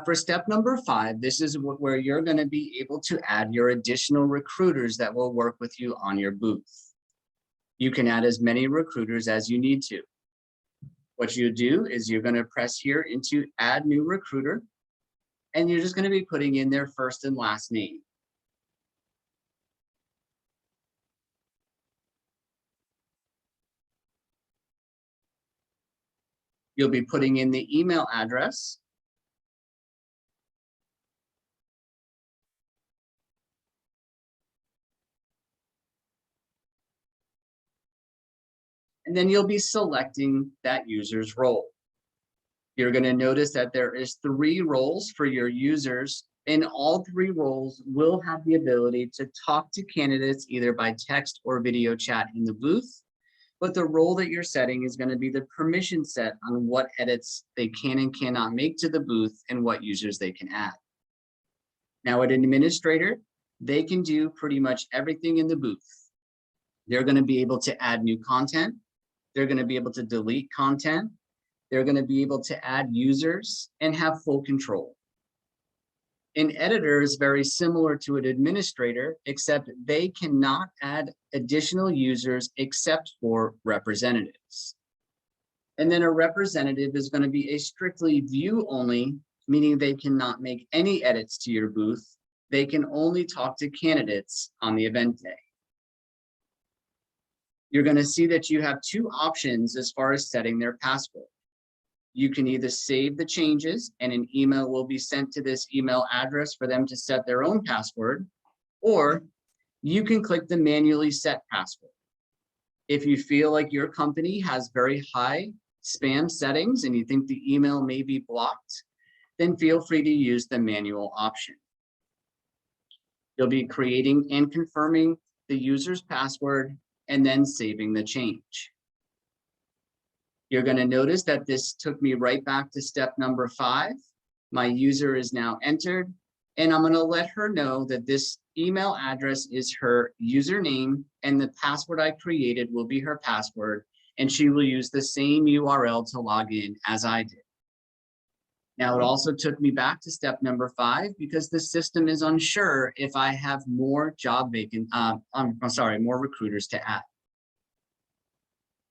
For step number 5, this is where you're going to be able to add your additional recruiters that will work with you on your booth. You can add as many recruiters as you need to. What you do is you're going to press here into add new recruiter, and you're just going to be putting in their first and last name. You'll be putting in the email address. And then you'll be selecting that user's role. You're going to notice that there is 3 roles for your users, and all 3 roles will have the ability to talk to candidates either by text or video chat in the booth. But the role that you're setting is going to be the permission set on what edits they can and cannot make to the booth and what users they can add. Now, an administrator, they can do pretty much everything in the booth. They're going to be able to add new content. They're going to be able to delete content. They're going to be able to add users and have full control. An editor is very similar to an administrator, except they cannot add additional users except for representatives. And then a representative is going to be a strictly view only, meaning they cannot make any edits to your booth. They can only talk to candidates on the event day. You're going to see that you have 2 options as far as setting their password. You can either save the changes and an email will be sent to this email address for them to set their own password, or you can click the manually set password. If you feel like your company has very high spam settings and you think the email may be blocked, then feel free to use the manual option. You'll be creating and confirming the user's password and then saving the change. You're going to notice that this took me right back to step number 5. My user is now entered, and I'm going to let her know that this email address is her username and the password I created will be her password, and she will use the same URL to log in as I did. Now, it also took me back to step number 5 because the system is unsure if I have more more recruiters to add.